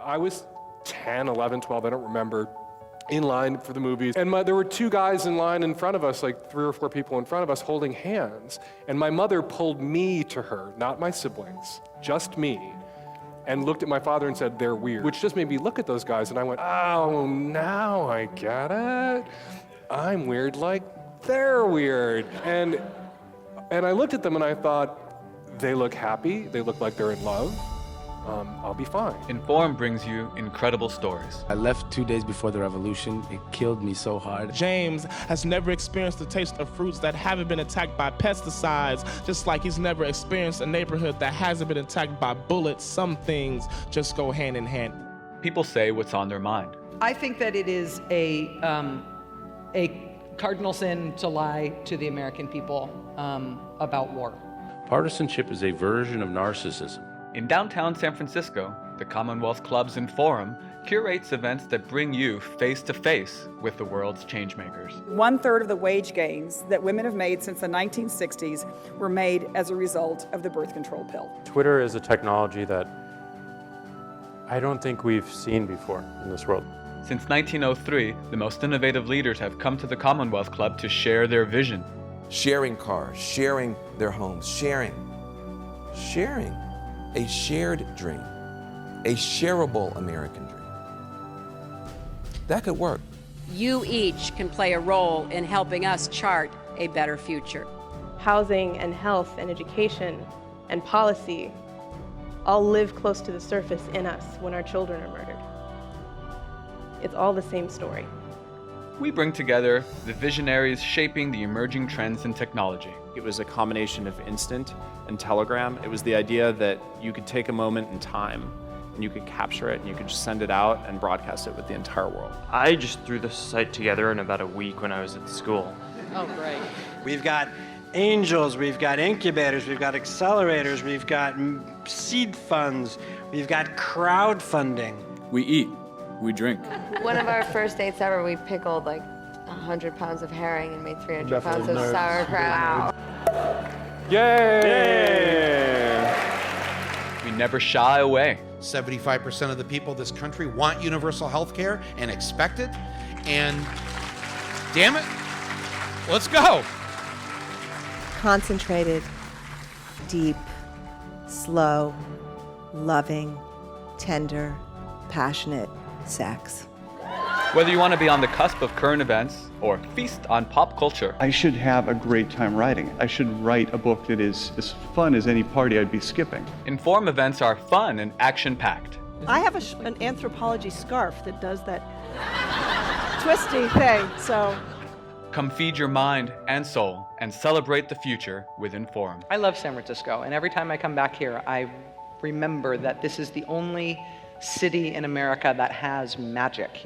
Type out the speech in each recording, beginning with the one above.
I was 10, 11, 12, I don't remember, in line for the movies. And there were two guys in line in front of us, like 3 or 4 people in front of us holding hands. And my mother pulled me to her, not my siblings, just me, and looked at my father and said, "They're weird," which just made me look at those guys and I went, oh, now I get it. I'm weird like they're weird. And I looked at them and I thought, they look happy, they look like they're in love. I'll be fine. INFORUM brings you incredible stories. I left 2 days before the revolution. It killed me so hard. James has never experienced the taste of fruits that haven't been attacked by pesticides, just like he's never experienced a neighborhood that hasn't been attacked by bullets. Some things just go hand in hand. People say what's on their mind. I think that it is a cardinal sin to lie to the American people about war. Partisanship is a version of narcissism. In downtown San Francisco, the Commonwealth Club's INFORUM curates events that bring you face to face with the world's changemakers. 1/3 of the wage gains that women have made since the 1960s were made as a result of the birth control pill. Twitter is a technology that I don't think we've seen before in this world. Since 1903, the most innovative leaders have come to the Commonwealth Club to share their vision. Sharing cars, sharing their homes, sharing. A shared dream, a shareable American dream. That could work. You each can play a role in helping us chart a better future. Housing and health and education and policy all live close to the surface in us when our children are murdered. It's all the same story. We bring together the visionaries shaping the emerging trends in technology. It was a combination of instant and telegram. It was the idea that you could take a moment in time and you could capture it and you could just send it out and broadcast it with the entire world. I just threw this site together in about a week when I was at school. Oh, great. We've got angels, we've got incubators, we've got accelerators, we've got seed funds, we've got crowdfunding. We eat, we drink. One of our first dates ever, we pickled like 100 pounds of herring and made 300 pounds of sauerkraut. Yay! Yay! We never shy away. 75% of the people of this country want universal health care and expect it. And damn it, let's go. Concentrated, deep, slow, loving, tender, passionate sex. Whether you want to be on the cusp of current events or feast on pop culture. I should have a great time writing. I should write a book that is as fun as any party I'd be skipping. INFORUM events are fun and action-packed. I have an anthropology scarf that does that twisty thing, so. Come feed your mind and soul and celebrate the future with INFORUM. I love San Francisco, and every time I come back here, I remember that this is the only city in America that has magic.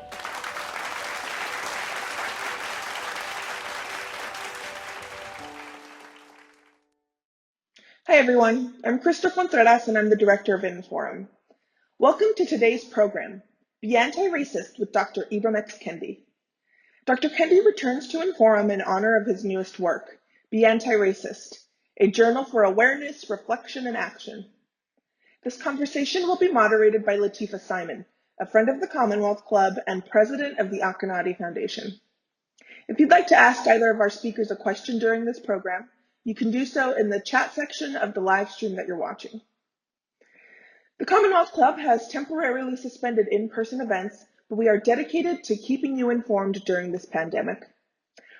Hi everyone, I'm Crystal Contreras and I'm the director of INFORUM. Welcome to today's program, Be Anti-Racist with Dr. Ibram X. Kendi. Dr. Kendi returns to INFORUM in honor of his newest work, Be Anti-Racist, a journal for awareness, reflection, and action. This conversation will be moderated by Latifah Simon, a friend of the Commonwealth Club and president of the Akhenaten Foundation. If you'd like to ask either of our speakers a question during this program, you can do so in the chat section of the live stream that you're watching. The Commonwealth Club has temporarily suspended in-person events, but we are dedicated to keeping you informed during this pandemic.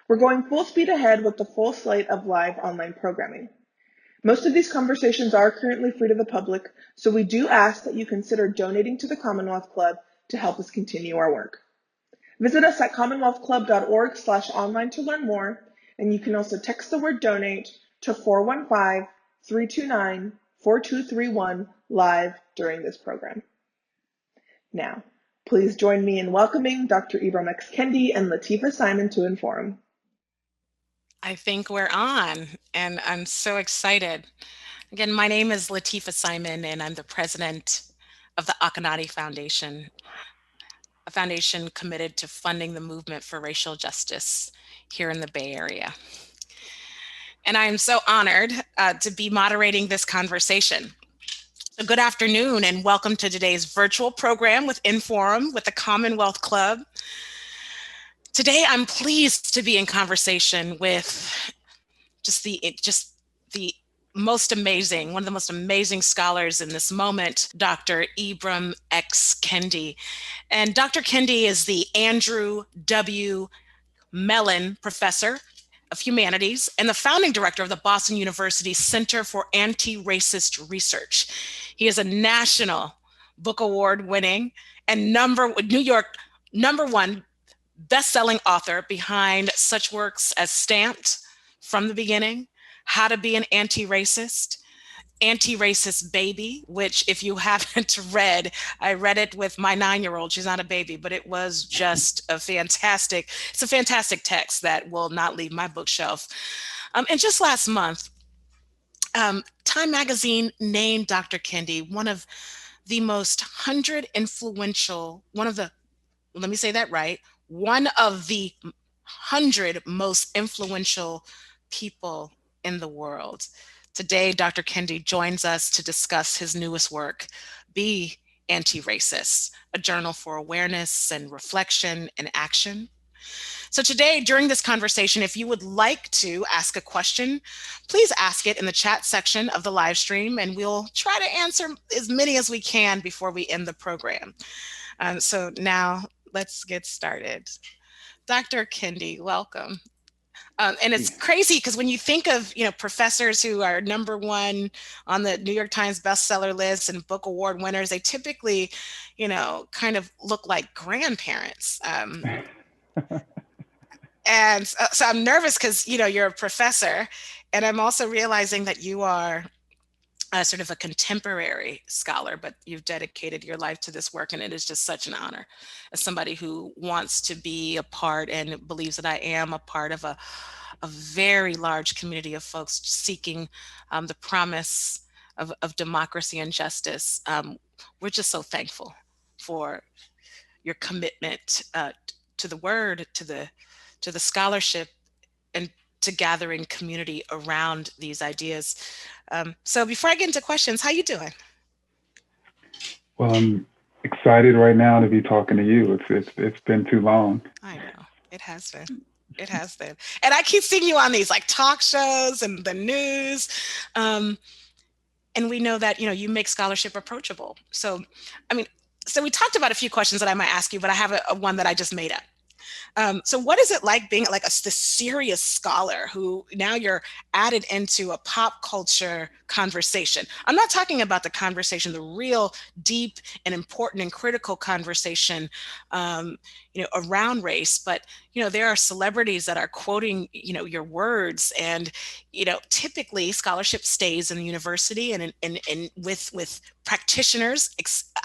We're going full speed ahead with the full slate of live online programming. Most of these conversations are currently free to the public, so we do ask that you consider donating to the Commonwealth Club to help us continue our work. Visit us at commonwealthclub.org/online to learn more, and you can also text the word donate to 415-329-4231 live during this program. Now, please join me in welcoming Dr. Ibram X. Kendi and Latifah Simon to INFORUM. I think we're on, and I'm so excited. Again, my name is Latifah Simon, and I'm the president of the Akhenaten Foundation, a foundation committed to funding the movement for racial justice here in the Bay Area. And I'm so honored to be moderating this conversation. Good afternoon and welcome to today's virtual program with INFORUM with the Commonwealth Club. Today I'm pleased to be in conversation with just the most amazing, one of the most amazing scholars in this moment, Dr. Ibram X. Kendi. And Dr. Kendi is the Andrew W. Mellon Professor of Humanities and the founding director of the Boston University Center for Anti-Racist Research. He is a national book award winning and New York #1 best-selling author behind such works as Stamped, From the Beginning, How to Be an Anti-Racist, Anti-Racist Baby, which if you haven't read, I read it with my 9-year-old. She's not a baby, but it was just it's a fantastic text that will not leave my bookshelf. And just last month, Time Magazine named Dr. Kendi one of the most 100 influential, let me say that right, one of the 100 most influential people in the world. Today, Dr. Kendi joins us to discuss his newest work, Be Anti-Racist, a journal for awareness and reflection and action. So today, during this conversation, if you would like to ask a question, please ask it in the chat section of the live stream, and we'll try to answer as many as we can before we end the program. So now let's get started. Dr. Kendi, welcome. And it's crazy because when you think of, professors who are #1 on the New York Times bestseller list and book award winners, they typically, kind of look like grandparents. And so I'm nervous because, you're a professor, and I'm also realizing that you are sort of a contemporary scholar, but you've dedicated your life to this work, and it is just such an honor as somebody who wants to be a part and believes that I am a part of a very large community of folks seeking the promise of democracy and justice. We're just so thankful for your commitment to the word, to the scholarship, and to gathering community around these ideas. So before I get into questions, how you doing? Well, I'm excited right now to be talking to you. It's been too long. I know, it has been. It has been. And I keep seeing you on these like talk shows and the news. And we know that, you make scholarship approachable. So, so we talked about a few questions that I might ask you, but I have a one that I just made up. So what is it like being like this serious scholar who now you're added into a pop culture conversation? I'm not talking about the conversation, the real deep and important and critical conversation, around race, but, there are celebrities that are quoting, your words, and, typically scholarship stays in the university and with practitioners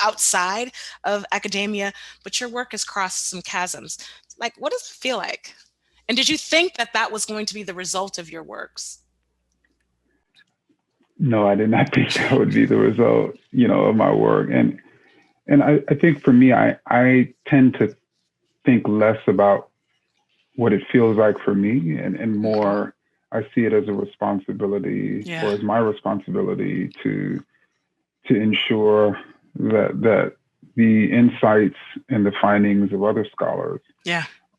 outside of academia, but your work has crossed some chasms. Like, what does it feel like? And did you think that was going to be the result of your works? No, I did not think that would be the result, of my work. And I think for me, I tend to think less about what it feels like for me and more, I see it as a responsibility or as my responsibility to ensure that the insights and the findings of other scholars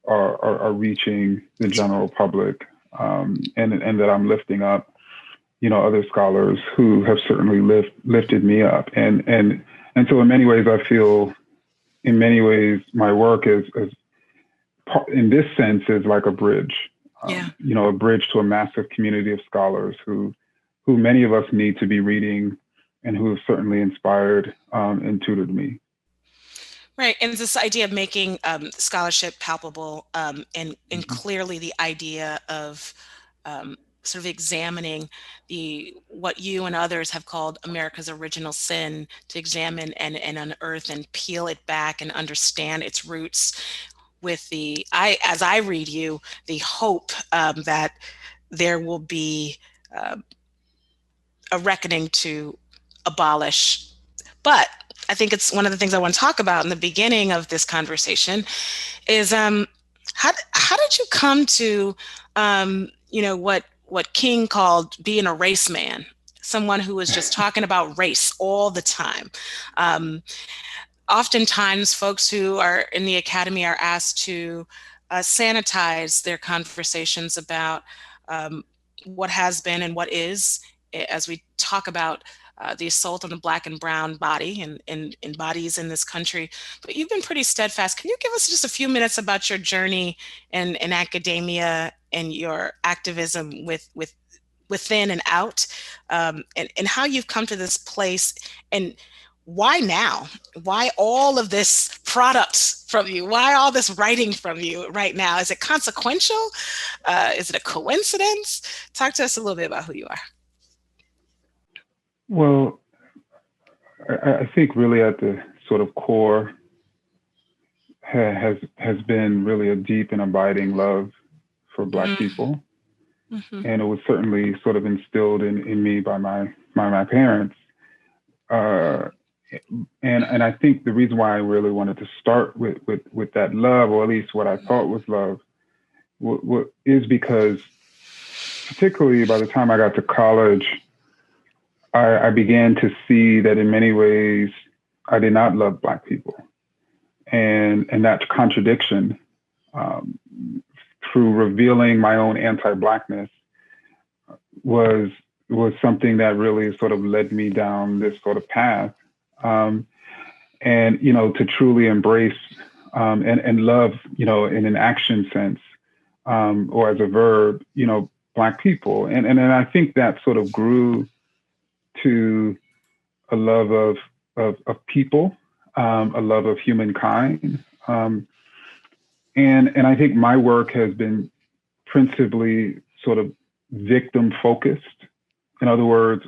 are reaching the general public, and that I'm lifting up, other scholars who have certainly lifted me up. And so in many ways, I feel my work is in this sense is like a bridge, a bridge to a massive community of scholars who many of us need to be reading and who have certainly inspired and tutored me. Right, and this idea of making scholarship palpable, and clearly the idea of sort of examining what you and others have called America's original sin, to examine and unearth and peel it back and understand its roots with as I read you, the hope that there will be a reckoning to abolish. But I think it's one of the things I want to talk about in the beginning of this conversation is how did you come to what King called being a race man? someone who is just talking about race all the time. Oftentimes, folks who are in the academy are asked to sanitize their conversations about what has been and what is, as we talk about the assault on the Black and brown body and bodies in this country. But you've been pretty steadfast. Can you give us just a few minutes about your journey in academia and your activism within and out, and how you've come to this place, and why now? Why all of this product from you? Why all this writing from you right now? Is it consequential? Is it a coincidence? Talk to us a little bit about who you are. Well, I think really at the sort of core has been really a deep and abiding love for Black people. And it was certainly sort of instilled in me by my parents. And I think the reason why I really wanted to start with that love, or at least what I thought was love, is because particularly by the time I got to college, I began to see that in many ways I did not love Black people. And that contradiction, through revealing my own anti-Blackness, was something that really sort of led me down this sort of path. And, to truly embrace and love, in an action sense, or as a verb, Black people. And I think that sort of grew to a love of people, a love of humankind. And I think my work has been principally sort of victim focused. In other words,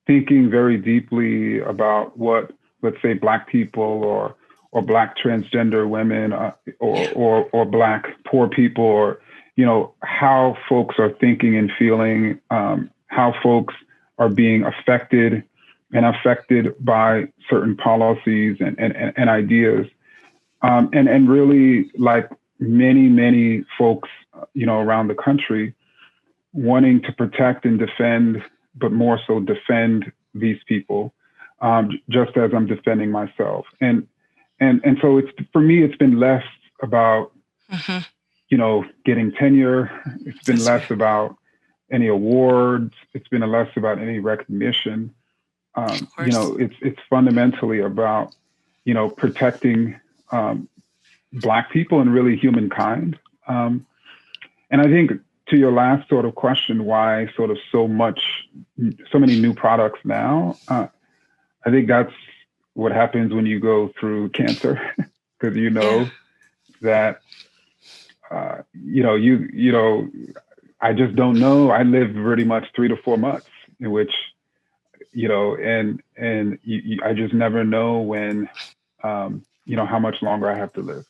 thinking very deeply about what, let's say, Black people or Black transgender women or Black poor people, or, how folks are thinking and feeling, how folks are being affected by certain policies and ideas. And really, like many folks, around the country, wanting to protect and defend, but more so defend these people, just as I'm defending myself. And so for me, it's been less about, getting tenure. It's been less about any awards. It's been less about any recognition. It's fundamentally about, protecting Black people and really humankind. And I think to your last sort of question, why sort of so many new products now? I think that's what happens when you go through cancer, because that, I just don't know. I live pretty much 3 to 4 months in which, I just never know when, how much longer I have to live.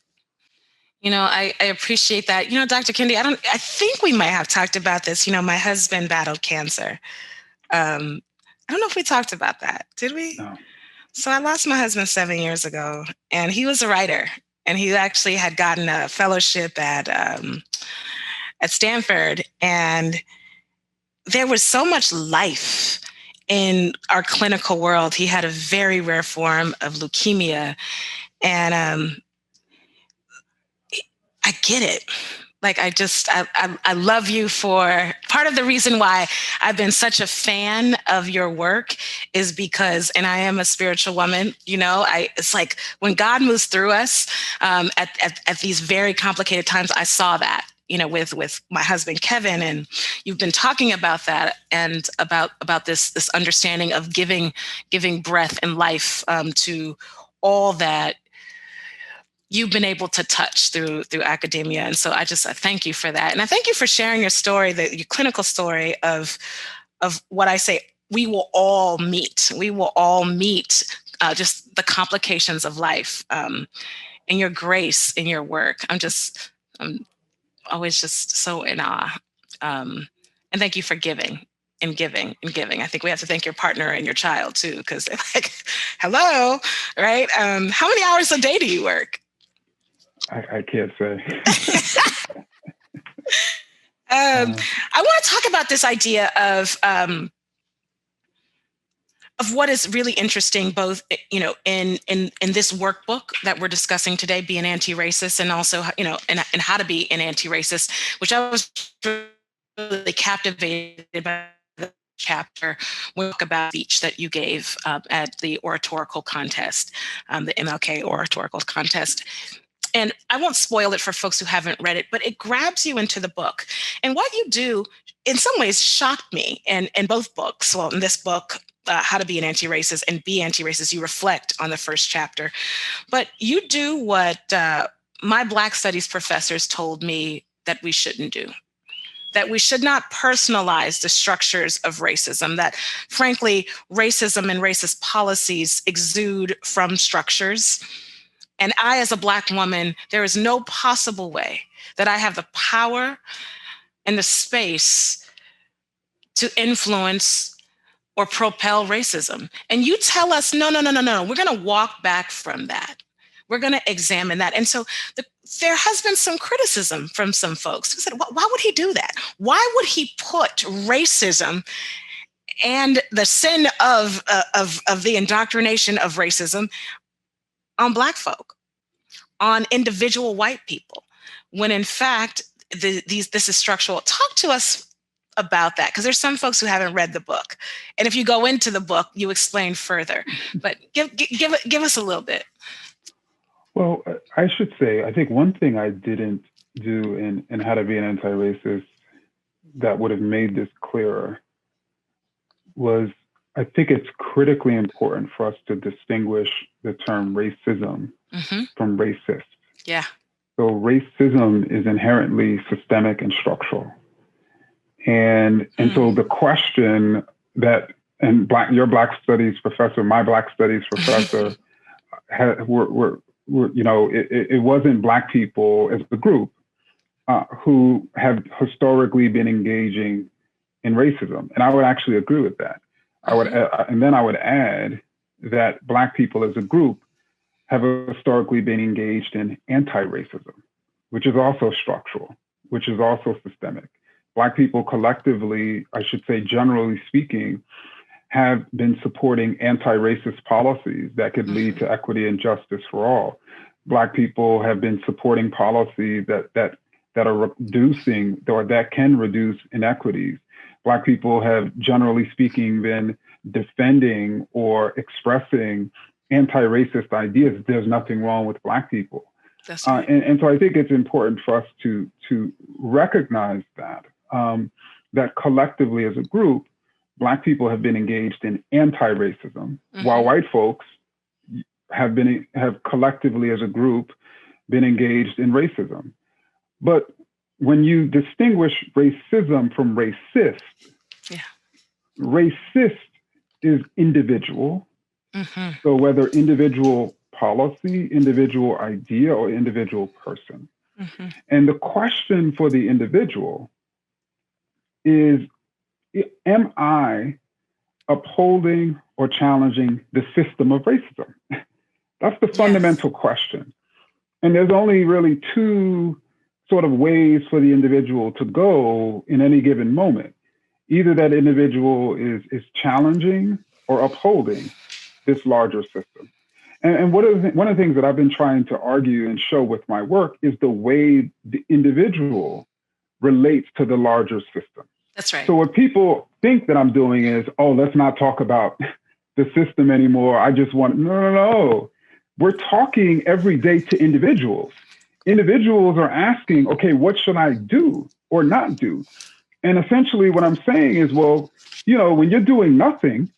I appreciate that. Dr. Kendi, I think we might have talked about this. My husband battled cancer. I don't know if we talked about that. Did we? No. So I lost my husband 7 years ago, and he was a writer, and he actually had gotten a fellowship at Stanford, and there was so much life in our clinical world. He had a very rare form of leukemia, and I get it. Like, I love you for part of the reason why I've been such a fan of your work is because, and I am a spiritual woman, it's like when God moves through us at these very complicated times, I saw that, with my husband, Kevin, and you've been talking about that and about this understanding of giving breath and life to all that you've been able to touch through academia. And so I thank you for that. And I thank you for sharing your story, your clinical story of what I say, we will all meet. We will all meet just the complications of life, and your grace in your work. I'm always just so in awe. And thank you for giving and giving and giving. I think we have to thank your partner and your child too, because they're like, hello, right? How many hours a day do you work? I can't say. I want to talk about this idea of of what is really interesting, both in this workbook that we're discussing today, Be an Anti-Racist, and also and how to be an anti-racist, which I was really captivated by the chapter when we talk about the speech that you gave at the oratorical contest, the MLK oratorical contest. And I won't spoil it for folks who haven't read it, but it grabs you into the book. And what you do, in some ways, shocked me in both books. Well, in this book, How to Be an Anti-Racist and Be Anti-Racist, you reflect on the first chapter. But you do what my Black Studies professors told me that we shouldn't do. That we should not personalize the structures of racism, that frankly, racism and racist policies exude from structures. And I, as a Black woman, there is no possible way that I have the power and the space to influence or propel racism. And you tell us, no, we're going to walk back from that. We're going to examine that. And so there has been some criticism from some folks who said, why would he do that? Why would he put racism and the sin of the indoctrination of racism on Black folk, on individual white people, when in fact, this is structural? Talk to us about that, because there's some folks who haven't read the book. And if you go into the book, you explain further. But give us a little bit. Well, I should say, I think one thing I didn't do in How to Be an Anti-Racist that would have made this clearer was, I think it's critically important for us to distinguish the term racism from racist. Yeah. So racism is inherently systemic and structural. And so the question that, and your Black Studies professor, my Black Studies professor, it wasn't Black people as a group who have historically been engaging in racism. And I would actually agree with that. And then I would add that Black people as a group have historically been engaged in anti-racism, which is also structural, which is also systemic. Black people collectively, I should say generally speaking, have been supporting anti-racist policies that could lead to equity and justice for all. Black people have been supporting policies that are reducing or that can reduce inequities. Black people have, generally speaking, been defending or expressing anti-racist ideas. There's nothing wrong with Black people. That's right. And so I think it's important for us to recognize that, that collectively as a group, Black people have been engaged in anti-racism, while white folks have collectively as a group been engaged in racism. But when you distinguish racism from racist, racist is individual. So whether individual policy, individual idea, or individual person. And the question for the individual is, am I upholding or challenging the system of racism? That's the fundamental question. And there's only really two sort of ways for the individual to go in any given moment. Either that individual is challenging or upholding this larger system. And one of the things that I've been trying to argue and show with my work is the way the individual relates to the larger system. That's right. So what people think that I'm doing is, oh, let's not talk about the system anymore. I just want, no. We're talking every day to individuals. Individuals are asking, okay, what should I do or not do? And essentially what I'm saying is, well, when you're doing nothing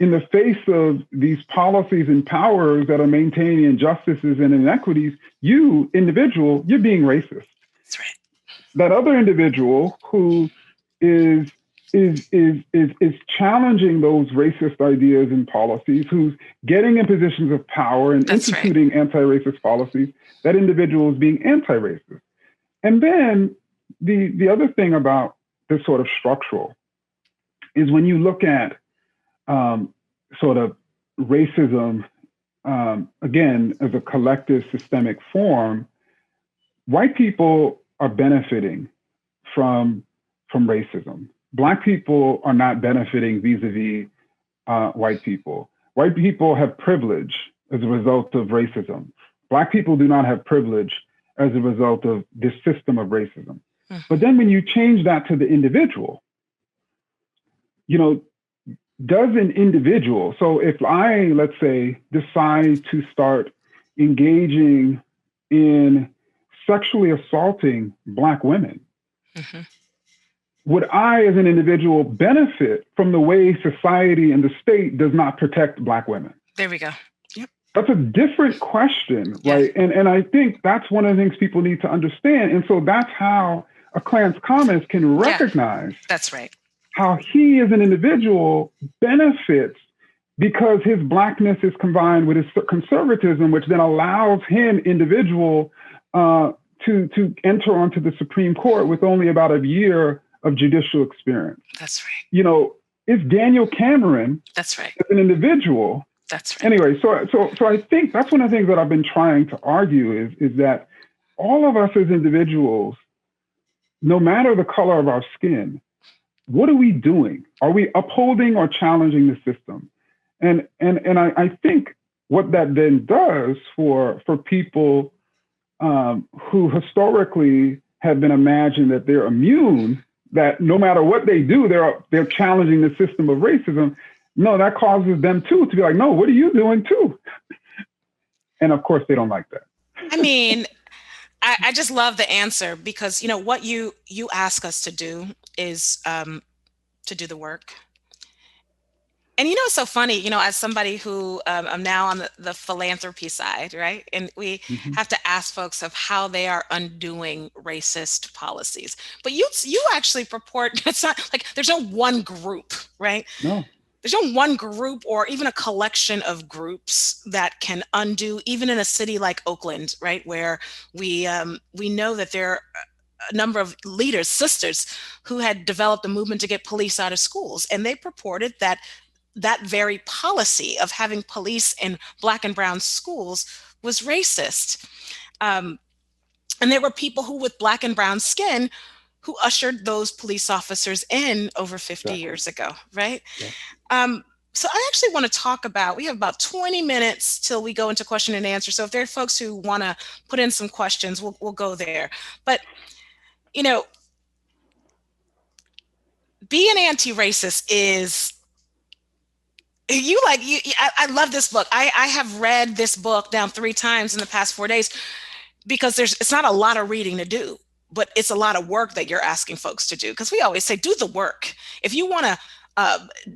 in the face of these policies and powers that are maintaining injustices and inequities, you, individual, you're being racist. That's right. That other individual who is challenging those racist ideas and policies, who's getting in positions of power and instituting anti-racist policies, that individual is being anti-racist. And then the other thing about this sort of structural is when you look at sort of racism, again, as a collective systemic form, white people are benefiting from racism. Black people are not benefiting vis-a-vis white people. White people have privilege as a result of racism. Black people do not have privilege as a result of this system of racism. But then when you change that to the individual, you know, does an individual, so if I, let's say, decide to start engaging in sexually assaulting Black women, would I, as an individual, benefit from the way society and the state does not protect Black women? There we go. Yep. That's a different question, right? And I think that's one of the things people need to understand. And so that's how a Clarence Thomas can recognize that's right. how he as an individual benefits because his Blackness is combined with his conservatism, which then allows him, individual, to enter onto the Supreme Court with only about a year of judicial experience. That's right. You know, it's Daniel Cameron. That's right. As an individual. That's right. Anyway, so I think that's one of the things that I've been trying to argue is that all of us as individuals, no matter the color of our skin, what are we doing? Are we upholding or challenging the system? And I think what that then does for people who historically have been imagined that they're immune, that no matter what they do, they're challenging the system of racism. No, that causes them too to be like, no, what are you doing too? And of course, they don't like that. I mean, I just love the answer because, you know, what you ask us to do is to do the work. And you know, it's so funny, you know, as somebody who I'm now on the philanthropy side, right? And we have to ask folks of how they are undoing racist policies. But you actually purport, it's not like there's no one group, right? No. There's no one group or even a collection of groups that can undo, even in a city like Oakland, right? Where we know that there are a number of leaders, sisters, who had developed a movement to get police out of schools. And they purported that very policy of having police in Black and brown schools was racist. And there were people who with Black and brown skin who ushered those police officers in over 50 years ago, right? Yeah. So I actually want to talk about, we have about 20 minutes till we go into question and answer. So if there are folks who want to put in some questions, we'll go there. But, you know, being anti-racist is, I love this book. I have read this book down 3 times in the past 4 days because it's not a lot of reading to do, but it's a lot of work that you're asking folks to do. Because we always say, do the work. If you want to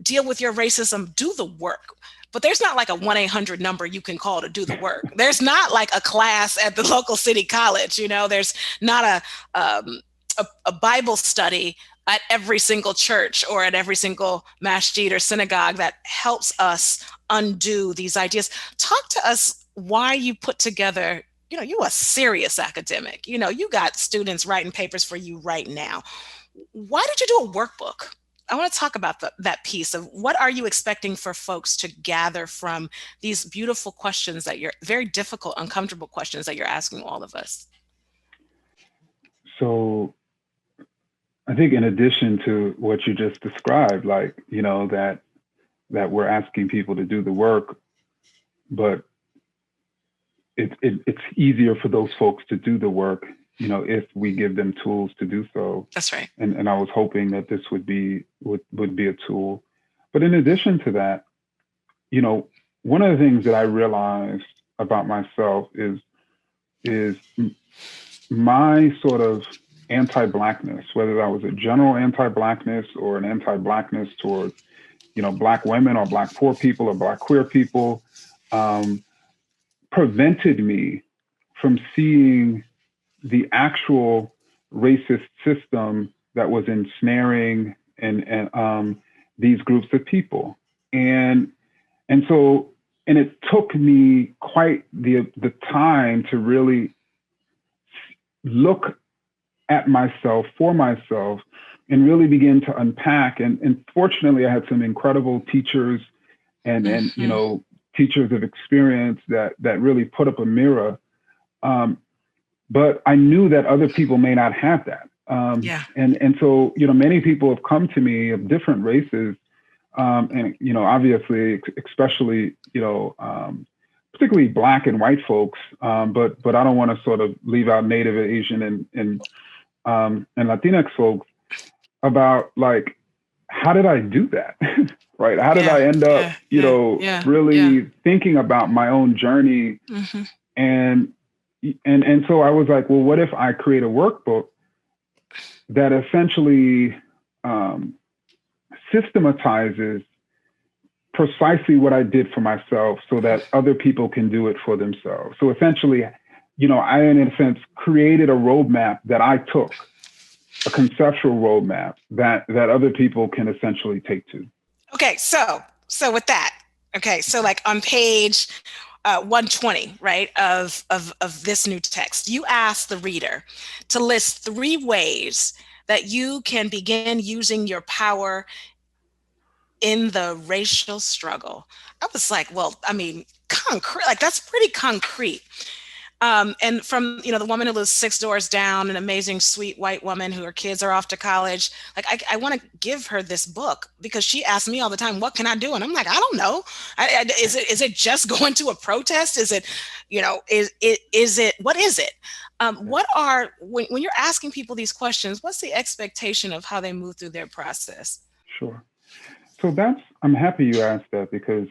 deal with your racism, do the work. But there's not like a 1-800 number you can call to do the work. There's not like a class at the local city college. You know, there's not a Bible study at every single church or at every single masjid or synagogue that helps us undo these ideas. Talk to us why you put together, you know, you're a serious academic. You know, you got students writing papers for you right now. Why did you do a workbook? I want to talk about that piece of what are you expecting for folks to gather from these beautiful questions that you're, very difficult, uncomfortable questions that you're asking all of us? So I think in addition to what you just described, like, you know, that we're asking people to do the work, but it's easier for those folks to do the work, you know, if we give them tools to do so. That's right. And I was hoping that this would be a tool. But in addition to that, you know, one of the things that I realized about myself is my sort of anti-Blackness, whether that was a general anti-Blackness or an anti-Blackness towards, you know, Black women or Black poor people or Black queer people, prevented me from seeing the actual racist system that was ensnaring and these groups of people. And it took me quite the time to really look at myself, for myself, and really begin to unpack. And fortunately, I had some incredible teachers and you know, teachers of experience that really put up a mirror. But I knew that other people may not have that. And so, you know, many people have come to me of different races and obviously, especially particularly Black and white folks, but I don't want to sort of leave out Native, Asian, and Latinx folks about like, how did I do that? Right? How did I end up, really thinking about my own journey? Mm-hmm. And so I was like, well, what if I create a workbook that essentially systematizes precisely what I did for myself so that other people can do it for themselves. So essentially, I, in a sense, created a roadmap that I took, a conceptual roadmap that other people can essentially take to. Okay, so with that, okay, so like on page 120, right, of this new text, you ask the reader to list 3 ways that you can begin using your power in the racial struggle. I was like, well, I mean, concrete, like that's pretty concrete. And from, the woman who lives 6 doors down, an amazing, sweet white woman who her kids are off to college. Like, I want to give her this book because she asks me all the time, what can I do? And I'm like, I don't know. Is it just going to a protest? Is it, what is it? When you're asking people these questions, what's the expectation of how they move through their process? Sure. So I'm happy you asked that because,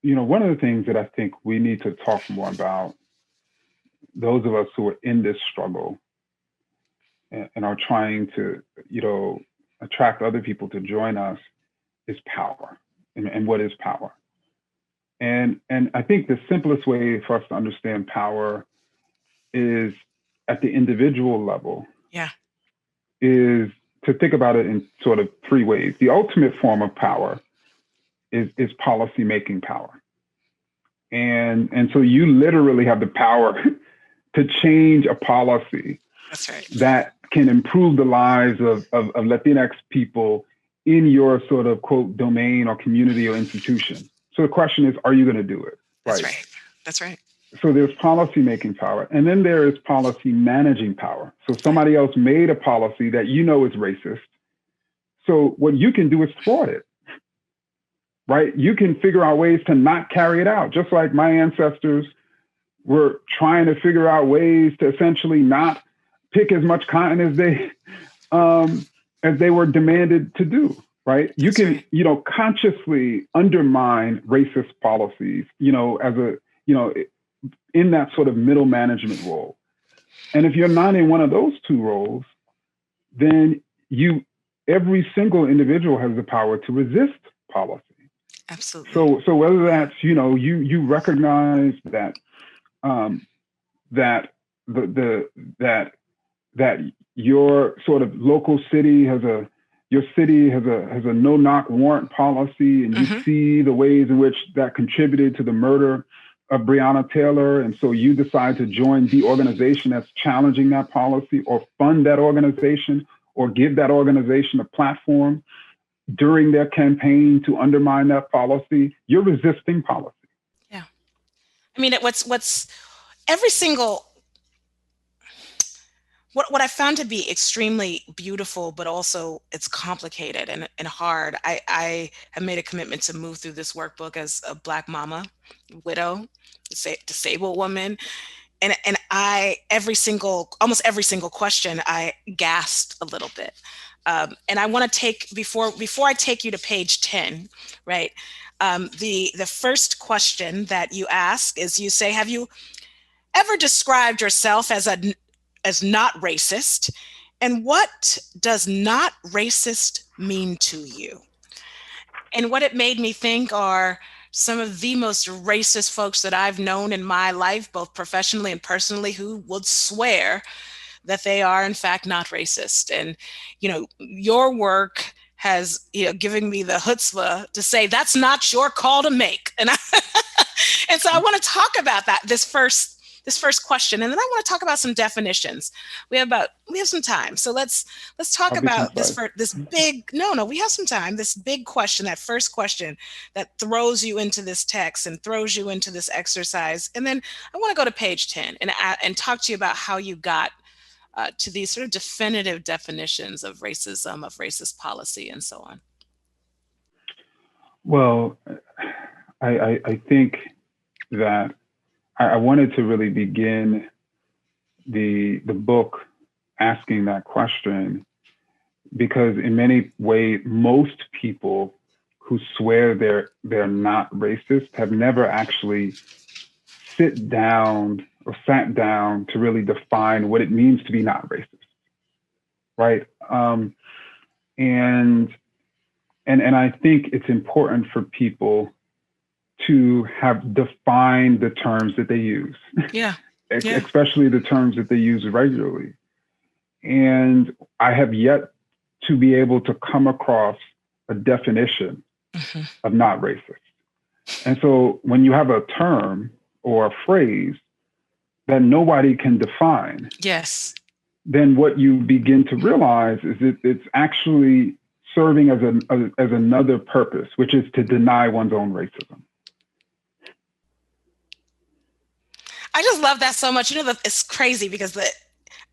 one of the things that I think we need to talk more about, those of us who are in this struggle and are trying to, attract other people to join us, is power and what is power. And I think the simplest way for us to understand power is at the individual level. Yeah. Is to think about it in sort of 3 ways. The ultimate form of power is policy-making power. And so you literally have the power to change a policy. That's right. That can improve the lives of Latinx people in your sort of, quote, domain or community or institution. So the question is, are you going to do it? That's right. That's right. So there's policy-making power. And then there is policy-managing power. So somebody else made a policy that is racist. So what you can do is thwart it, right? You can figure out ways to not carry it out, just like my ancestors were trying to figure out ways to essentially not pick as much cotton as they were demanded to do, right? You can, consciously undermine racist policies, in that sort of middle management role. And if you're not in one of those 2 roles, then every single individual has the power to resist policy. Absolutely. So whether that's, you recognize that that your sort of local city has a no-knock warrant policy, and you see the ways in which that contributed to the murder of Breonna Taylor, and so you decide to join the organization that's challenging that policy, or fund that organization, or give that organization a platform during their campaign to undermine that policy, you're resisting policy. Yeah. I mean, what's every single, what I found to be extremely beautiful, but also it's complicated and hard. I have made a commitment to move through this workbook as a Black mama, widow, disabled woman. And almost every single question, I gasped a little bit. And I want to take, before I take you to page 10, right? The first question that you ask is, you say, have you ever described yourself as not racist? And what does not racist mean to you? And what it made me think are some of the most racist folks that I've known in my life, both professionally and personally, who would swear that they are in fact not racist. And, your work has, given me the chutzpah to say that's not your call to make. And and so I want to talk about that, this first question, and then I want to talk about some definitions. We have some time, so let's talk about this big. No, we have some time. This big question, that first question that throws you into this text and throws you into this exercise, and then I want to go to page 10 and talk to you about how you got to these sort of definitive definitions of racism, of racist policy, and so on. Well, I think that I wanted to really begin the book asking that question, because in many ways, most people who swear they're not racist have never actually sat down to really define what it means to be not racist, right? And I think it's important for people to have defined the terms that they use. Yeah. Especially the terms that they use regularly. And I have yet to be able to come across a definition of not racist. And so when you have a term or a phrase that nobody can define, yes, then what you begin to realize is that it's actually serving as another purpose, which is to deny one's own racism. I just love that so much. You know, it's crazy because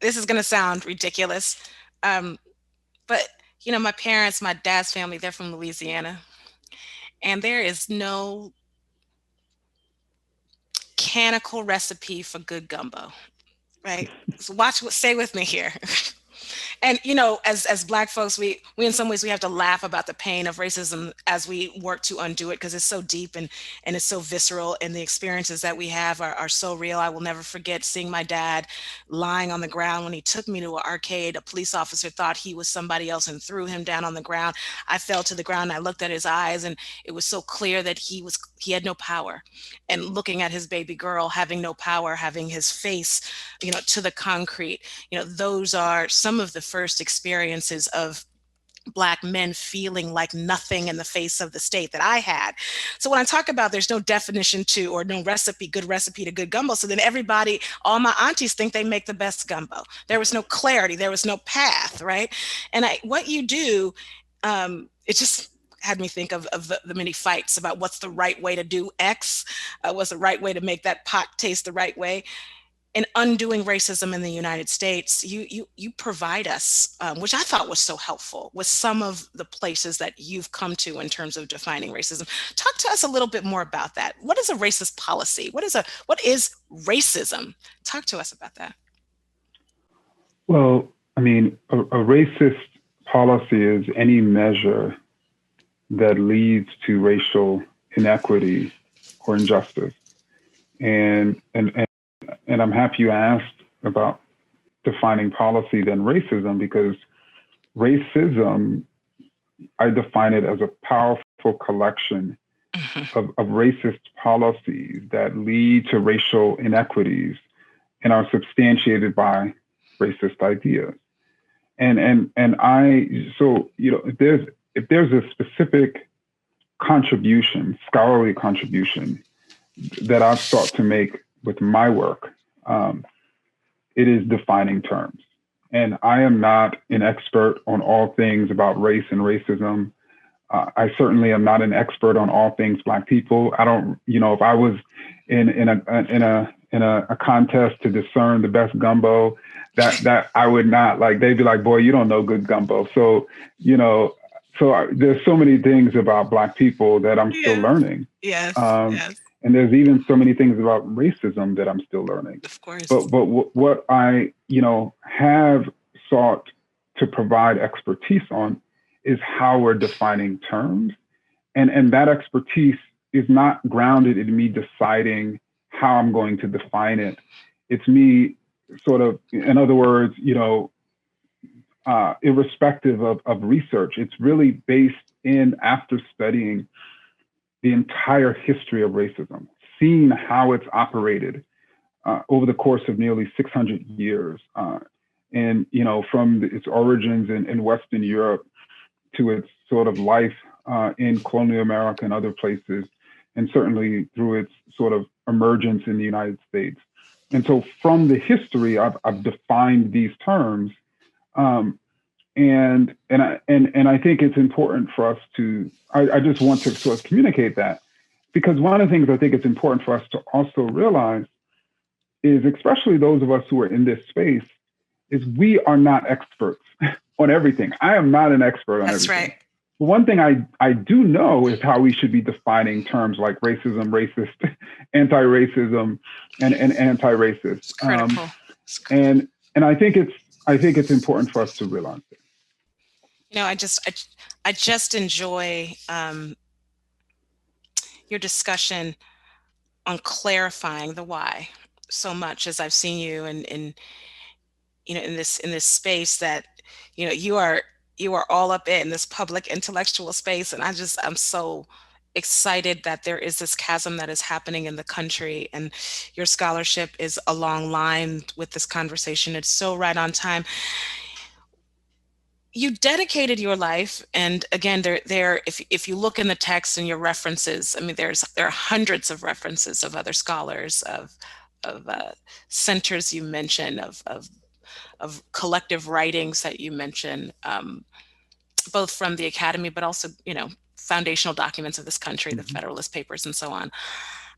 this is going to sound ridiculous. But, you know, my parents, my dad's family, they're from Louisiana. And there is no canonical recipe for good gumbo, right? So stay with me here. And, you know, as Black folks, we in some ways, we have to laugh about the pain of racism as we work to undo it, because it's so deep and it's so visceral, and the experiences that we have are so real. I will never forget seeing my dad lying on the ground when he took me to an arcade. A police officer thought he was somebody else and threw him down on the ground. I fell to the ground. I looked at his eyes, and it was so clear that he had no power. And looking at his baby girl having no power, having his face, you know, to the concrete, you know, those are some of the first experiences of Black men feeling like nothing in the face of the state that I had. So when I talk about there's no definition to, or no good recipe to good gumbo, so then everybody, all my aunties think they make the best gumbo. There was no clarity, there was no path, right? And what you do, it just had me think of the many fights about what's the right way to do X, what's the right way to make that pot taste the right way. In undoing racism in the United States, you provide us, which I thought was so helpful, with some of the places that you've come to in terms of defining racism. Talk to us a little bit more about that. What is a racist policy? What is racism? Talk to us about that. Well, I mean, a racist policy is any measure that leads to racial inequity or injustice. And I'm happy you asked about defining policy than racism, because racism, I define it as a powerful collection of racist policies that lead to racial inequities and are substantiated by racist ideas. So, you know, if there's a specific contribution, scholarly contribution that I've sought to make with my work, it is defining terms. And I am not an expert on all things about race and racism. I certainly am not an expert on all things Black people. I don't, you know, if I was in a contest to discern the best gumbo, that I would not, like, they'd be like, boy, you don't know good gumbo. So, you know, there's so many things about Black people that I'm still learning. Yes. And there's even so many things about racism that I'm still learning. Of course. But what I, you know, have sought to provide expertise on is how we're defining terms. And that expertise is not grounded in me deciding how I'm going to define it. It's me sort of, in other words, you know, irrespective of research, it's really based in, after studying the entire history of racism, seeing how it's operated over the course of nearly 600 years. And, you know, from its origins in Western Europe to its sort of life in colonial America and other places, and certainly through its sort of emergence in the United States. And so from the history, I've defined these terms. And I think it's important for us to, I just want to sort of communicate that, because one of the things I think it's important for us to also realize is, especially those of us who are in this space, is we are not experts on everything. I am not an expert on everything. That's right. one thing I do know is how we should be defining terms like racism, racist, anti-racism, and anti-racist. It's critical. And I think it's important for us to realize it. You know, I just enjoy your discussion on clarifying the why so much, as I've seen you in this space that, you know, you are all up in this public intellectual space. And I'm so excited that there is this chasm that is happening in the country, and your scholarship is along line with this conversation. It's so right on time. You dedicated your life, and again, if you look in the text and your references, I mean, there are hundreds of references of other scholars, of centers you mention, of collective writings that you mention, both from the academy, but also, you know, foundational documents of this country, the Federalist Papers and so on.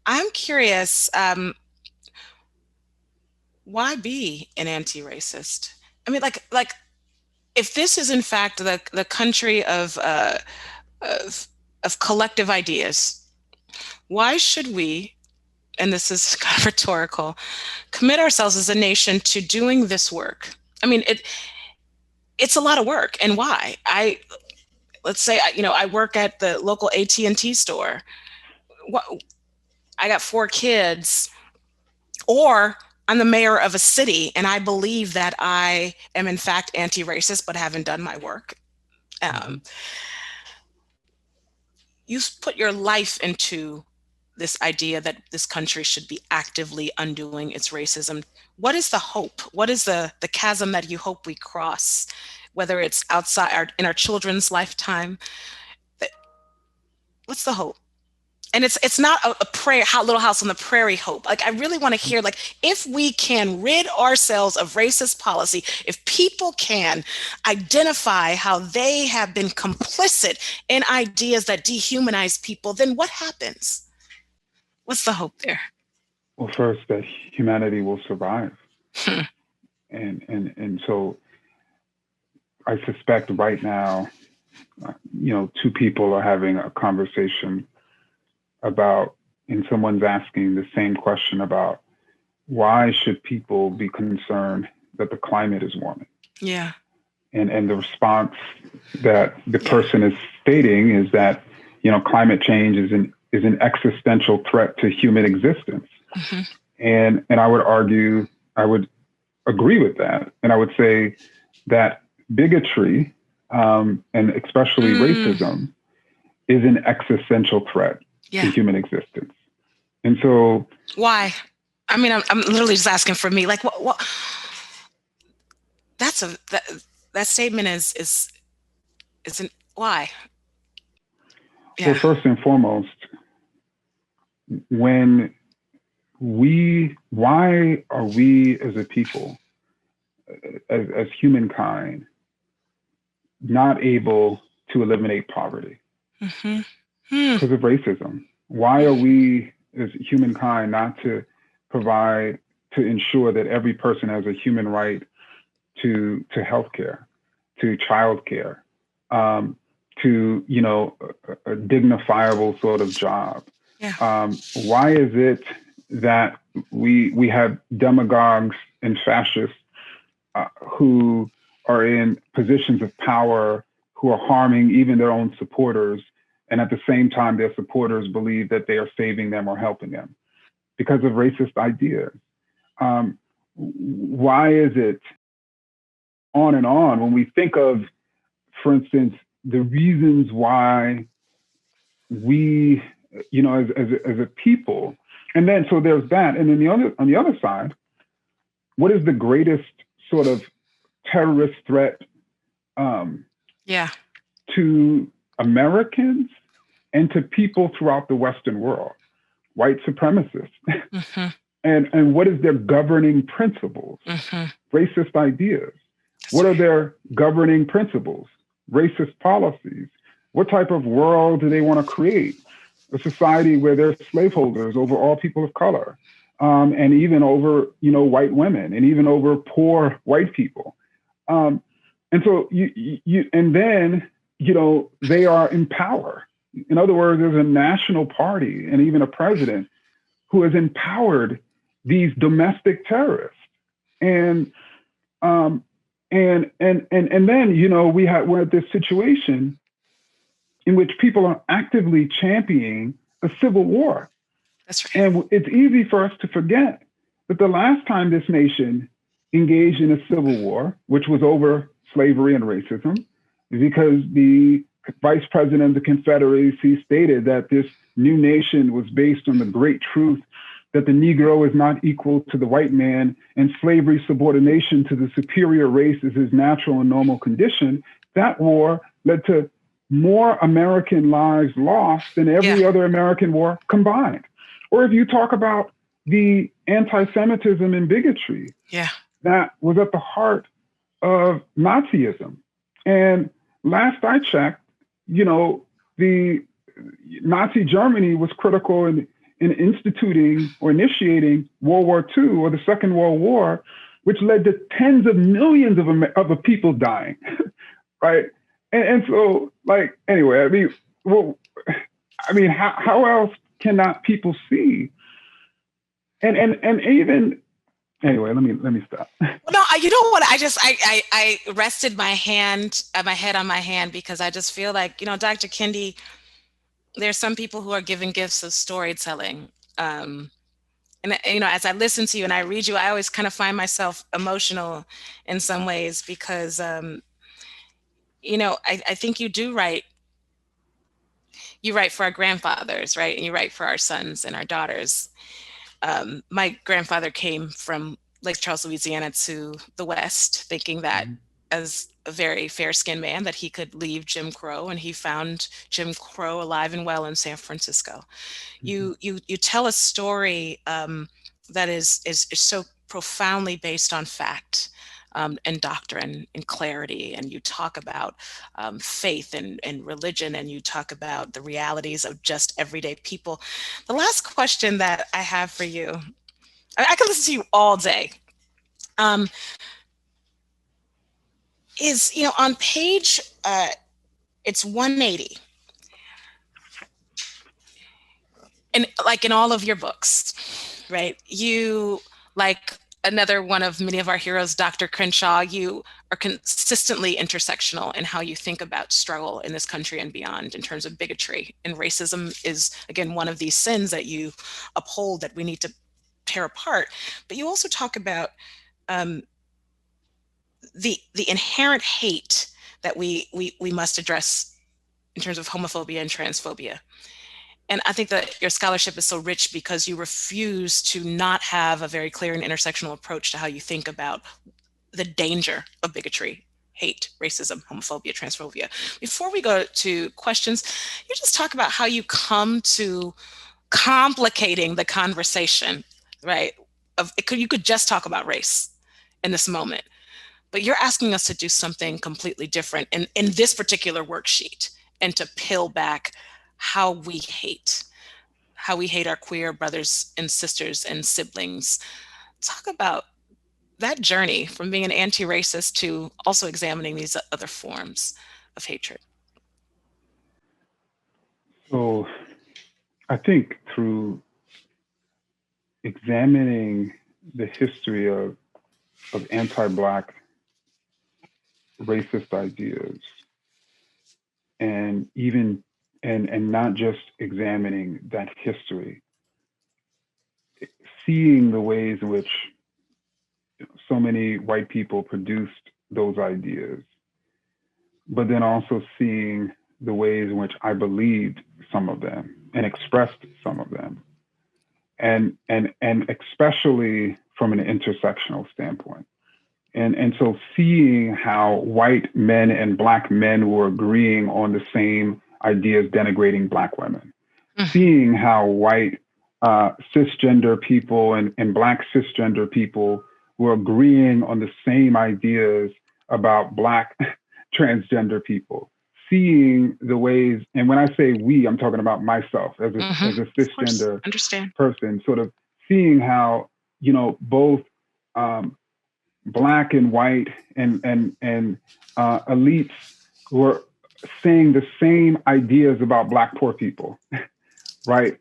I'm curious, why be an anti-racist? I mean, like if this is in fact the country of collective ideas, why should we, and this is kind of rhetorical, commit ourselves as a nation to doing this work? I mean, it's a lot of work. And why? Let's say, you know, I work at the local AT&T store. I got 4 kids, or I'm the mayor of a city, and I believe that I am in fact anti-racist, but haven't done my work. You've put your life into this idea that this country should be actively undoing its racism. What is the hope? What is the chasm that you hope we cross, whether it's outside in our children's lifetime? What's the hope? And it's not a prayer, Little House on the Prairie hope. Like, I really want to hear, like, if we can rid ourselves of racist policy, if people can identify how they have been complicit in ideas that dehumanize people, then what happens? What's the hope there? Well, first, that humanity will survive. And so I suspect right now, you know, 2 people are having a conversation about, and someone's asking the same question about, why should people be concerned that the climate is warming? Yeah. And the response that the person is stating is that, you know, climate change is an existential threat to human existence. And I would argue, I would agree with that. And I would say that bigotry, and especially racism, is an existential threat to human existence. And so, why? I mean, I'm literally just asking for me. Like, what? That statement isn't why. Yeah. Well, first and foremost, why are we as a people, as humankind, not able to eliminate poverty? Because of racism. Why are we as humankind not to provide, to ensure that every person has a human right to healthcare, to childcare, to, you know, a dignifiable sort of job? Why is it that we have demagogues and fascists who are in positions of power, who are harming even their own supporters, and at the same time their supporters believe that they are saving them or helping them? Because of racist ideas. Why is it, on and on, when we think of, for instance, the reasons why we, you know, as a people, and then so there's that, and then on the other side, what is the greatest sort of terrorist threat to Americans and to people throughout the Western world? White supremacists. And what is their governing principles? Racist ideas. What are their governing principles? Racist policies. What type of world do they want to create? A society where they're slaveholders over all people of color, and even over, you know, white women, and even over poor white people. And so and then they are in power. In other words, there's a national party and even a president who has empowered these domestic terrorists. And then, we're at this situation in which people are actively championing a civil war. That's right. And it's easy for us to forget that the last time this nation engaged in a civil war, which was over slavery and racism, because the Vice President of the Confederacy stated that this new nation was based on the great truth that the Negro is not equal to the white man and slavery subordination to the superior race is his natural and normal condition. That war led to more American lives lost than every other American war combined. Or if you talk about the anti-Semitism and bigotry that was at the heart of Nazism. And last I checked, the Nazi Germany was critical in instituting or initiating World War II or the Second World War, which led to tens of millions of people dying, right? And so, anyway, how else can not people see? And even anyway, let me stop. No, you know what? I rested my head on my hand because I just feel like, Dr. Kendi, there's some people who are given gifts of storytelling. And as I listen to you and I read you, I always kind of find myself emotional in some ways because, I think you do write. You write for our grandfathers, right? And you write for our sons and our daughters. My grandfather came from Lake Charles, Louisiana to the West, thinking that as a very fair-skinned man that he could leave Jim Crow, and he found Jim Crow alive and well in San Francisco. You tell a story that is so profoundly based on fact and doctrine and clarity, and you talk about faith and religion, and you talk about the realities of just everyday people. The last question that I have for you, I could listen to you all day, is, on page, it's 180, and like in all of your books, right? You, like another one of many of our heroes, Dr. Crenshaw, you are consistently intersectional in how you think about struggle in this country and beyond in terms of bigotry. And racism is, again, one of these sins that you uphold that we need to tear apart. But you also talk about the inherent hate that we must address in terms of homophobia and transphobia. And I think that your scholarship is so rich because you refuse to not have a very clear and intersectional approach to how you think about the danger of bigotry, hate, racism, homophobia, transphobia. Before we go to questions, you just talk about how you come to complicating the conversation, right? You could just talk about race in this moment, but you're asking us to do something completely different in this particular worksheet, and to peel back how we hate our queer brothers and sisters and siblings. Talk about that journey from being an anti-racist to also examining these other forms of hatred. So I think through examining the history of anti-Black racist ideas, and not just examining that history, seeing the ways in which so many white people produced those ideas, but then also seeing the ways in which I believed some of them and expressed some of them, and especially from an intersectional standpoint. And so seeing how white men and Black men were agreeing on the same ideas denigrating Black women, seeing how white cisgender people and Black cisgender people were agreeing on the same ideas about Black transgender people, seeing the ways, and when I say we, I'm talking about myself as a cisgender person, sort of seeing how, both Black and white and elites were saying the same ideas about Black poor people, right?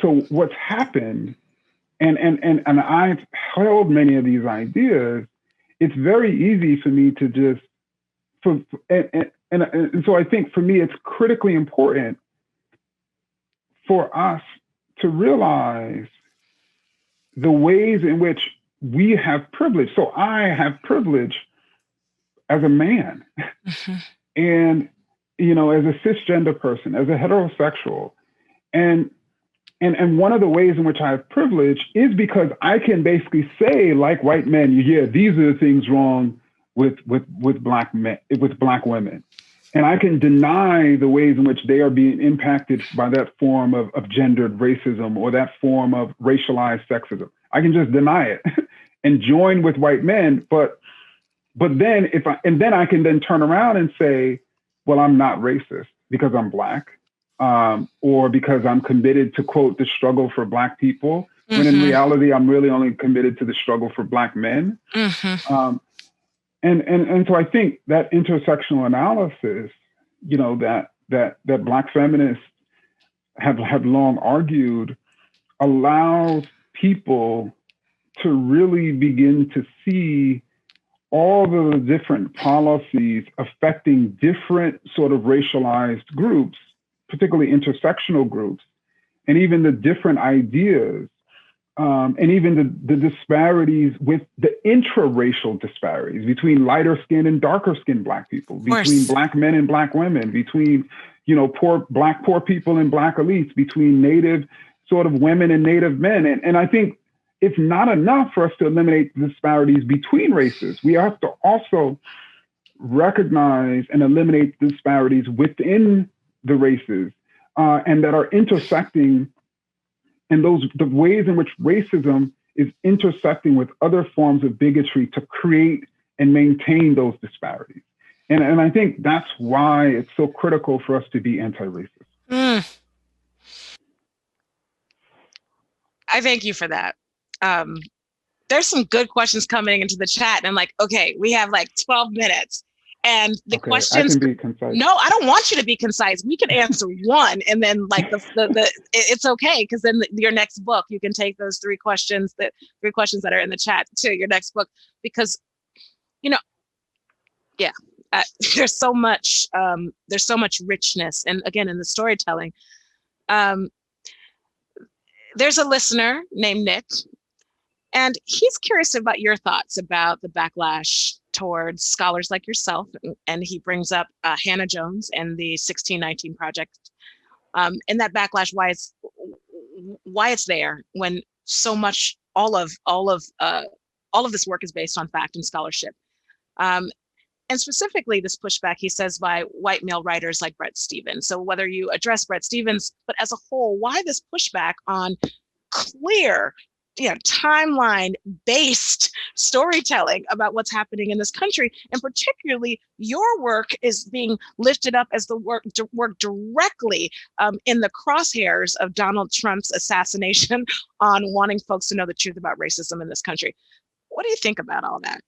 So what's happened, and I've held many of these ideas. It's very easy for me to just, and so I think for me, it's critically important for us to realize the ways in which we have privilege. So I have privilege as a man, and as a cisgender person, as a heterosexual, and one of the ways in which I have privilege is because I can basically say, like white men, yeah, these are the things wrong with Black men, with Black women, and I can deny the ways in which they are being impacted by that form of gendered racism or that form of racialized sexism. I can just deny it and join with white men, but then then I can then turn around and say, well, I'm not racist because I'm Black, or because I'm committed to, quote, the struggle for Black people, when in reality, I'm really only committed to the struggle for Black men. And so I think that intersectional analysis, that Black feminists have long argued, allows people to really begin to see all the different policies affecting different sort of racialized groups, particularly intersectional groups, and even the different ideas, and even the disparities with the intraracial disparities between lighter skinned and darker skinned Black people, between Black men and Black women, between, Black poor people and Black elites, between Native sort of women and Native men. And I think it's not enough for us to eliminate the disparities between races. We have to also recognize and eliminate the disparities within the races, and that are intersecting, and the ways in which racism is intersecting with other forms of bigotry to create and maintain those disparities. And I think that's why it's so critical for us to be anti-racist. I thank you for that. There's some good questions coming into the chat, and I'm like, okay, we have like 12 minutes. And the questions, I can be concise. No, I don't want you to be concise. We can answer one, and then like it's okay, because then your next book, you can take those three questions that are in the chat to your next book, because there's so much richness, and again, in the storytelling. There's a listener named Nick, and he's curious about your thoughts about the backlash towards scholars like yourself, and he brings up Hannah Jones and the 1619 Project, and that backlash, why it's there when so much all of this work is based on fact and scholarship, and specifically this pushback, he says, by white male writers like Bret Stephens. So whether you address Bret Stephens, but as a whole, why this pushback on clear, timeline-based storytelling about what's happening in this country, and particularly your work is being lifted up as the work directly in the crosshairs of Donald Trump's assassination on wanting folks to know the truth about racism in this country. What do you think about all that?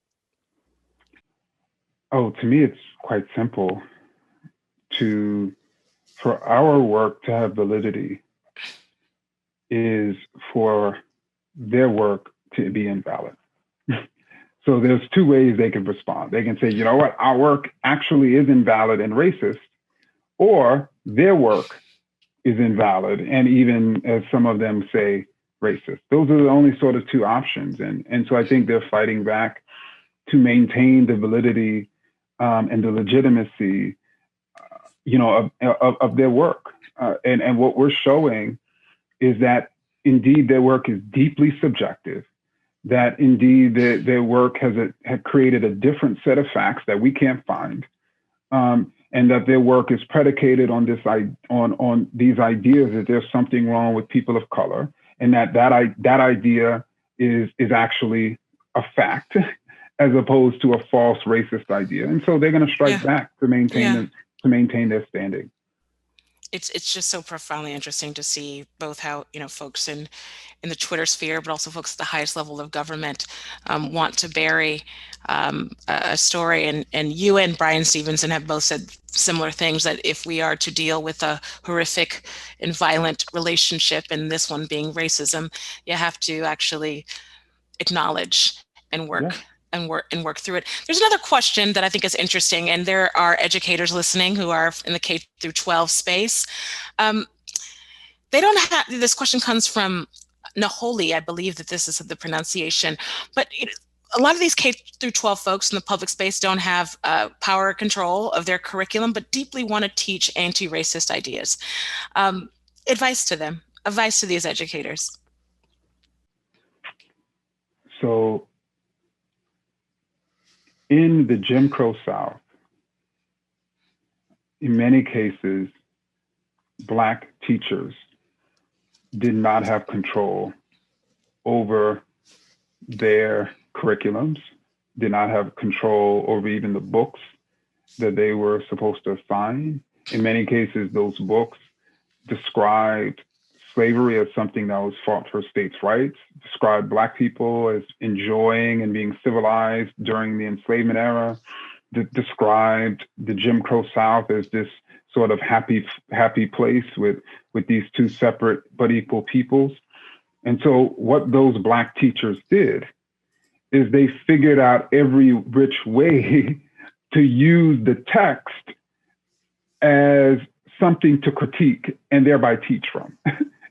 Oh, to me, it's quite simple. For our work to have validity is for their work to be invalid. So there's two ways they can respond. They can say, you know what, our work actually is invalid and racist, or their work is invalid and even, as some of them say, racist. Those are the only sort of two options. And so I think they're fighting back to maintain the validity and the legitimacy, of their work. And what we're showing is that indeed their work is deeply subjective, that indeed their work had created a different set of facts that we can't find, and that their work is predicated on these ideas that there's something wrong with people of color, and that idea is actually a fact as opposed to a false racist idea. And so they're going to strike back to maintain their standing. it's just so profoundly interesting to see both how, folks in the Twitter sphere, but also folks at the highest level of government want to bury a story. And you and Brian Stevenson have both said similar things, that if we are to deal with a horrific and violent relationship, and this one being racism, you have to actually acknowledge and work work through it. There's another question that I think is interesting, and there are educators listening who are in the K through 12 space. They don't have, this question comes from Naholi, I believe that this is the pronunciation, but a lot of these K through 12 folks in the public space don't have power or control of their curriculum, but deeply want to teach anti-racist ideas. Advice to them, advice to these educators. So in the Jim Crow South, in many cases, Black teachers did not have control over their curriculums, did not have control over even the books that they were supposed to assign. In many cases, those books described slavery as something that was fought for states' rights, described Black people as enjoying and being civilized during the enslavement era, described the Jim Crow South as this sort of happy place with these two separate but equal peoples. And so what those Black teachers did is they figured out every which way to use the text as something to critique and thereby teach from,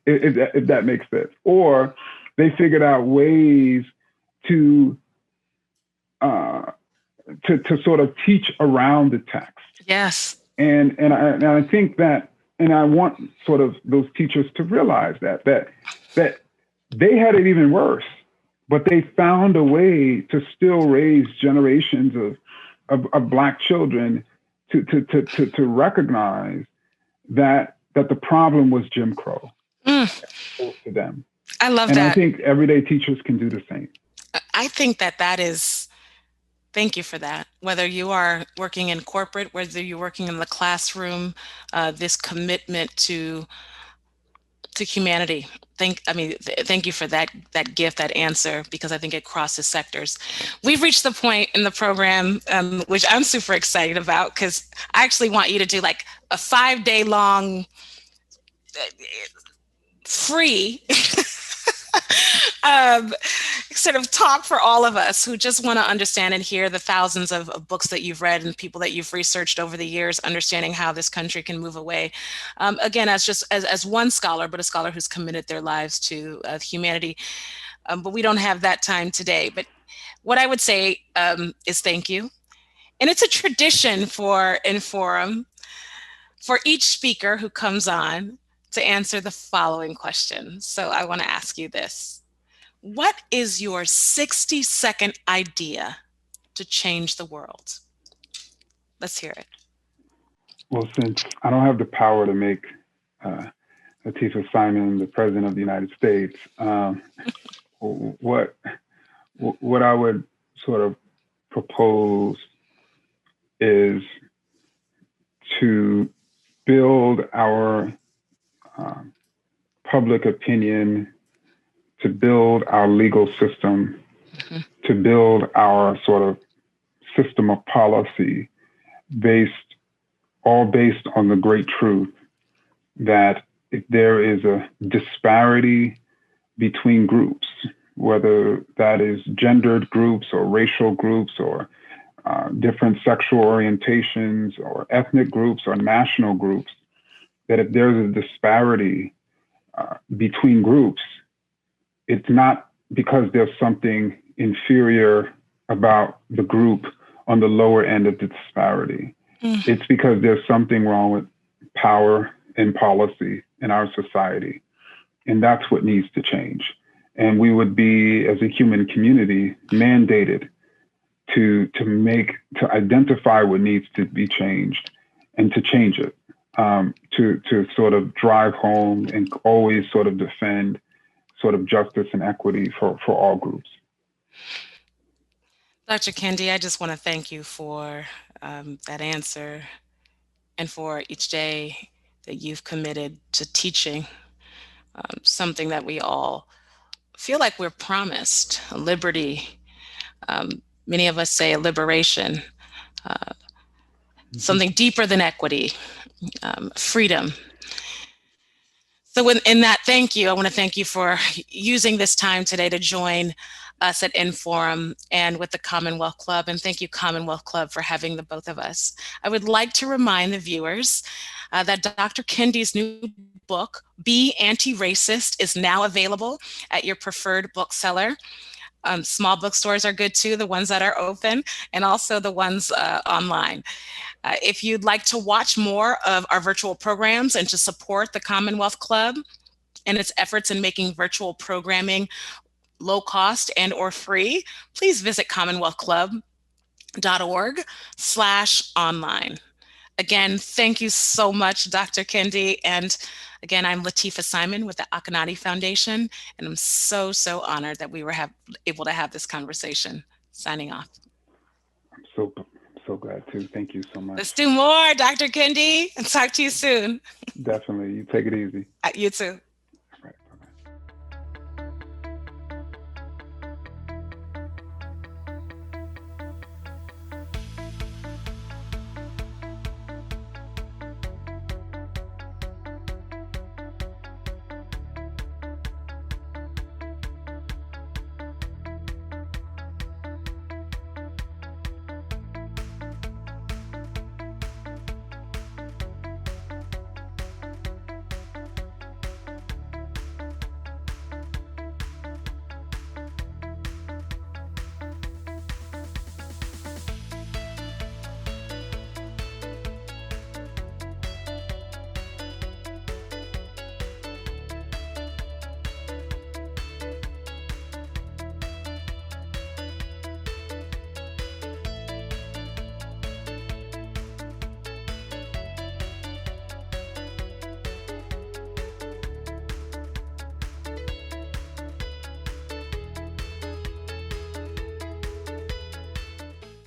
if that makes sense. Or they figured out ways to sort of teach around the text. Yes. And I think that, and I want sort of those teachers to realize that they had it even worse, but they found a way to still raise generations of Black children to recognize that the problem was Jim Crow to them. I love and that. I think everyday teachers can do the same. I think that is, thank you for that. Whether you are working in corporate, whether you're working in the classroom, this commitment to humanity. Thank you for that gift, that answer, because I think it crosses sectors. We've reached the point in the program, which I'm super excited about, because I actually want you to do like a 5-day long free sort of talk for all of us who just want to understand and hear the thousands of books that you've read and people that you've researched over the years, understanding how this country can move away. Again, as one scholar, but a scholar who's committed their lives to humanity. But we don't have that time today. But what I would say is thank you. And it's a tradition for INFORUM, for each speaker who comes on, to answer the following question. So I want to ask you this. What is your 60-second idea to change the world? Let's hear it. Well, since I don't have the power to make Lateefah Simon the President of the United States, what I would sort of propose is to build our public opinion, to build our legal system, to build our sort of system of policy based on the great truth that if there is a disparity between groups, whether that is gendered groups or racial groups or different sexual orientations or ethnic groups or national groups, that if there's a disparity between groups, it's not because there's something inferior about the group on the lower end of the disparity. It's because there's something wrong with power and policy in our society. And that's what needs to change. And we would be, as a human community, mandated to identify what needs to be changed and to change it, to sort of drive home and always sort of defend sort of justice and equity for all groups. Dr. Kendi, I just want to thank you for that answer and for each day that you've committed to teaching something that we all feel like we're promised, a liberty. Many of us say a liberation, something deeper than equity, freedom. So in that, thank you. I want to thank you for using this time today to join us at INFORUM and with the Commonwealth Club. And thank you, Commonwealth Club, for having the both of us. I would like to remind the viewers that Dr. Kendi's new book, Be Antiracist, is now available at your preferred bookseller. Small bookstores are good too, the ones that are open, and also the ones online. If you'd like to watch more of our virtual programs and to support the Commonwealth Club and its efforts in making virtual programming low cost and or free, please visit commonwealthclub.org/online. Again, thank you so much, Dr. Kendi. And again, I'm Lateefah Simon with the Akanadi Foundation, and I'm so, so honored that we were able to have this conversation. Signing off. I'm so glad too. Thank you so much. Let's do more, Dr. Kendi, and talk to you soon. Definitely. You take it easy. You too.